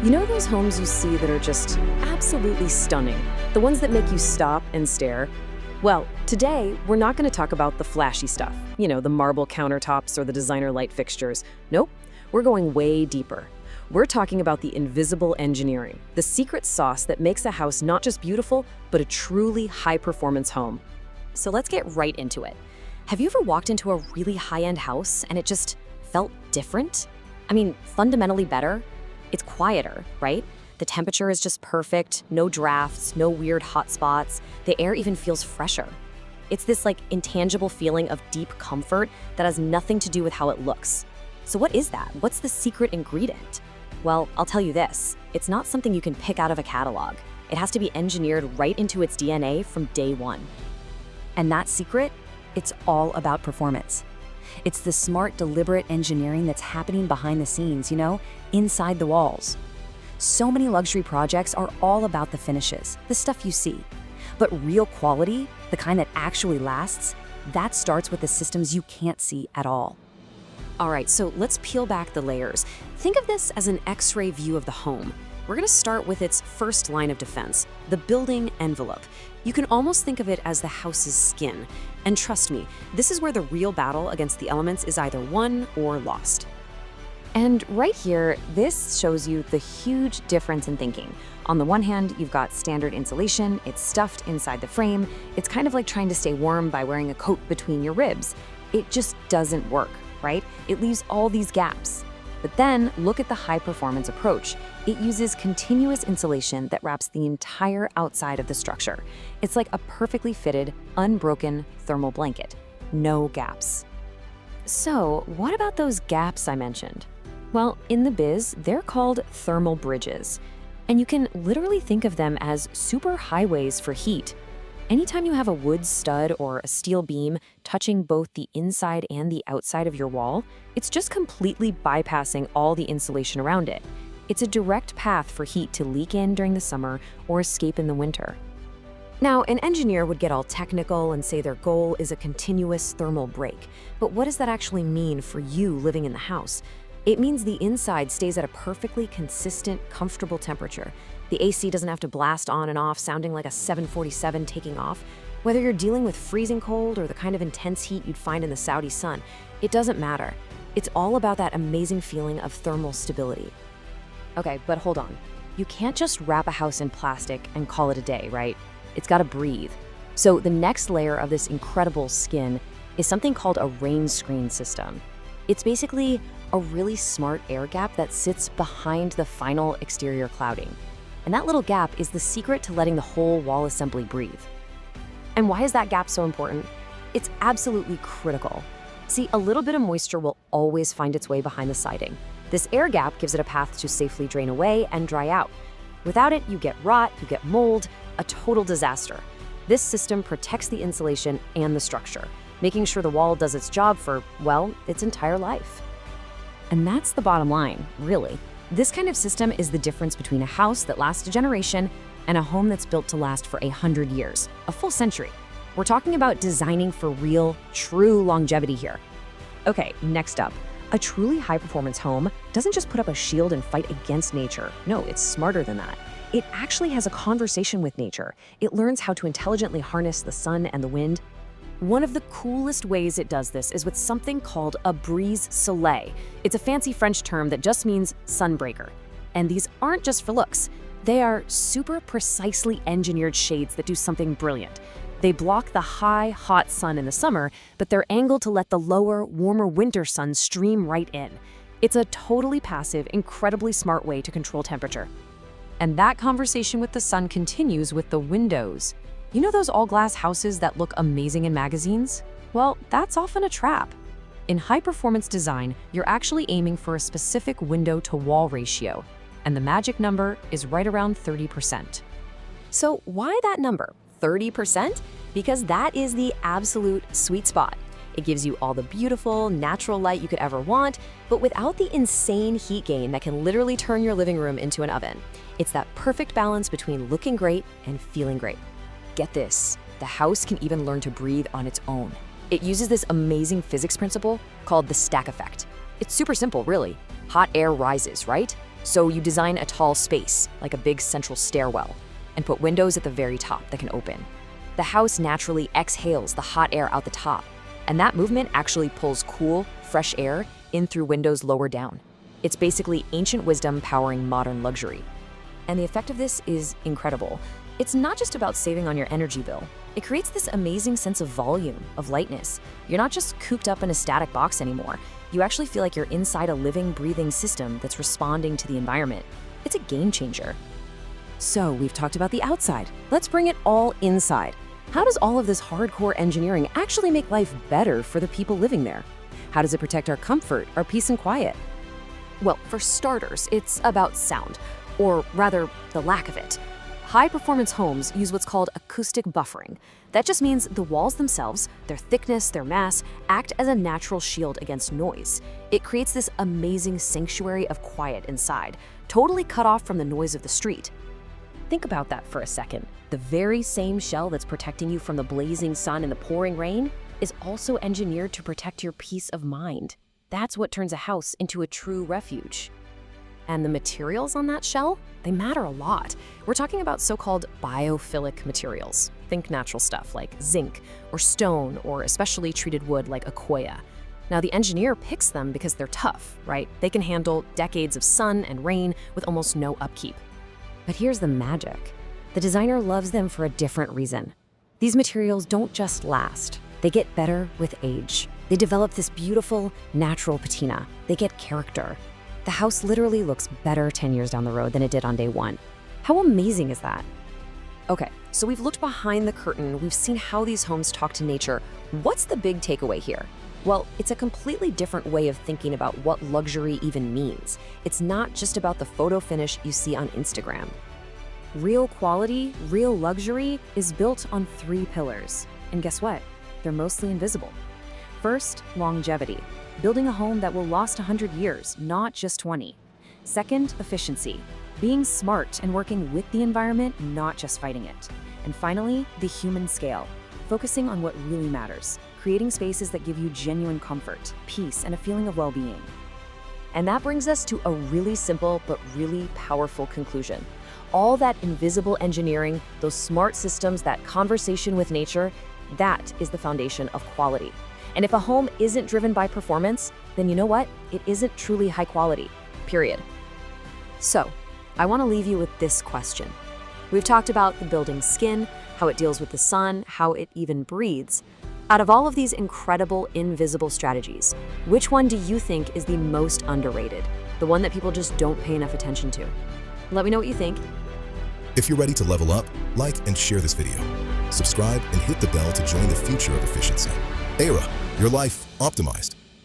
You know those homes you see that are just absolutely stunning? The ones that make you stop and stare? Well, today, we're not going to talk about the flashy stuff. The marble countertops or the designer light fixtures. Nope, we're going way deeper. We're talking about the invisible engineering, the secret sauce that makes a house not just beautiful, but a truly high-performance home. So let's get right into it. Have you ever walked into a really high-end house and it just felt different? Fundamentally better? It's quieter, right? The temperature is just perfect, no drafts, no weird hot spots. The air even feels fresher. It's this intangible feeling of deep comfort that has nothing to do with how it looks. So what is that? What's the secret ingredient? Well, I'll tell you this. It's not something you can pick out of a catalog. It has to be engineered right into its DNA from day one. And that secret? It's all about performance. It's the smart, deliberate engineering that's happening behind the scenes, inside the walls. So many luxury projects are all about the finishes, the stuff you see. But real quality, the kind that actually lasts, that starts with the systems you can't see at all. All right, so let's peel back the layers. Think of this as an X-ray view of the home. We're going to start with its first line of defense, the building envelope. You can almost think of it as the house's skin. And trust me, this is where the real battle against the elements is either won or lost. And right here, this shows you the huge difference in thinking. On the one hand, you've got standard insulation, it's stuffed inside the frame. It's kind of like trying to stay warm by wearing a coat between your ribs. It just doesn't work, right? It leaves all these gaps. But then look at the high-performance approach. It uses continuous insulation that wraps the entire outside of the structure. It's like a perfectly fitted, unbroken thermal blanket. No gaps. So, what about those gaps I mentioned? Well, in the biz, they're called thermal bridges. And you can literally think of them as super highways for heat. Anytime you have a wood stud or a steel beam touching both the inside and the outside of your wall, it's just completely bypassing all the insulation around it. It's a direct path for heat to leak in during the summer or escape in the winter. Now, an engineer would get all technical and say their goal is a continuous thermal break. But what does that actually mean for you living in the house? It means the inside stays at a perfectly consistent, comfortable temperature. The AC doesn't have to blast on and off, sounding like a 747 taking off. Whether you're dealing with freezing cold or the kind of intense heat you'd find in the Saudi sun, it doesn't matter. It's all about that amazing feeling of thermal stability. Okay, but hold on. You can't just wrap a house in plastic and call it a day, right? It's gotta breathe. So the next layer of this incredible skin is something called a rain screen system. It's basically a really smart air gap that sits behind the final exterior clouding. And that little gap is the secret to letting the whole wall assembly breathe. And why is that gap so important? It's absolutely critical. See, a little bit of moisture will always find its way behind the siding. This air gap gives it a path to safely drain away and dry out. Without it, you get rot, you get mold, a total disaster. This system protects the insulation and the structure, making sure the wall does its job for, well, its entire life. And that's the bottom line, really. This kind of system is the difference between a house that lasts a generation and a home that's built to last for 100 years, a full century. We're talking about designing for real, true longevity here. Okay, next up. A truly high-performance home doesn't just put up a shield and fight against nature. No, it's smarter than that. It actually has a conversation with nature. It learns how to intelligently harness the sun and the wind. One of the coolest ways it does this is with something called a brise soleil. It's a fancy French term that just means sunbreaker. And these aren't just for looks. They are super precisely engineered shades that do something brilliant. They block the high, hot sun in the summer, but they're angled to let the lower, warmer winter sun stream right in. It's a totally passive, incredibly smart way to control temperature. And that conversation with the sun continues with the windows. You know those all-glass houses that look amazing in magazines? Well, that's often a trap. In high-performance design, you're actually aiming for a specific window-to-wall ratio, and the magic number is right around 30%. So why that number, 30%? Because that is the absolute sweet spot. It gives you all the beautiful, natural light you could ever want, but without the insane heat gain that can literally turn your living room into an oven. It's that perfect balance between looking great and feeling great. Get this, the house can even learn to breathe on its own. It uses this amazing physics principle called the stack effect. It's super simple, really. Hot air rises, right? So you design a tall space, like a big central stairwell, and put windows at the very top that can open. The house naturally exhales the hot air out the top, and that movement actually pulls cool, fresh air in through windows lower down. It's basically ancient wisdom powering modern luxury. And the effect of this is incredible. It's not just about saving on your energy bill. It creates this amazing sense of volume, of lightness. You're not just cooped up in a static box anymore. You actually feel like you're inside a living, breathing system that's responding to the environment. It's a game changer. So we've talked about the outside. Let's bring it all inside. How does all of this hardcore engineering actually make life better for the people living there? How does it protect our comfort, our peace and quiet? Well, for starters, it's about sound, or rather, the lack of it. High-performance homes use what's called acoustic buffering. That just means the walls themselves, their thickness, their mass, act as a natural shield against noise. It creates this amazing sanctuary of quiet inside, totally cut off from the noise of the street. Think about that for a second. The very same shell that's protecting you from the blazing sun and the pouring rain is also engineered to protect your peace of mind. That's what turns a house into a true refuge. And the materials on that shell, they matter a lot. We're talking about so-called biophilic materials. Think natural stuff like zinc or stone or especially treated wood like Akoya. Now, the engineer picks them because they're tough, right? They can handle decades of sun and rain with almost no upkeep. But here's the magic. The designer loves them for a different reason. These materials don't just last. They get better with age. They develop this beautiful, natural patina. They get character. The house literally looks better 10 years down the road than it did on day one. How amazing is that? Okay, so we've looked behind the curtain. We've seen how these homes talk to nature. What's the big takeaway here? Well, it's a completely different way of thinking about what luxury even means. It's not just about the photo finish you see on Instagram. Real quality, real luxury is built on 3 pillars. And guess what? They're mostly invisible. First, longevity. Building a home that will last 100 years, not just 20. Second, efficiency. Being smart and working with the environment, not just fighting it. And finally, the human scale. Focusing on what really matters. Creating spaces that give you genuine comfort, peace, and a feeling of well-being. And that brings us to a really simple but really powerful conclusion. All that invisible engineering, those smart systems, that conversation with nature, that is the foundation of quality. And if a home isn't driven by performance, then you know what? It isn't truly high quality, period. So, I want to leave you with this question. We've talked about the building's skin, how it deals with the sun, how it even breathes. Out of all of these incredible invisible strategies, which one do you think is the most underrated? The one that people just don't pay enough attention to? Let me know what you think. If you're ready to level up, like and share this video. Subscribe and hit the bell to join the future of efficiency. Aira, your life optimized.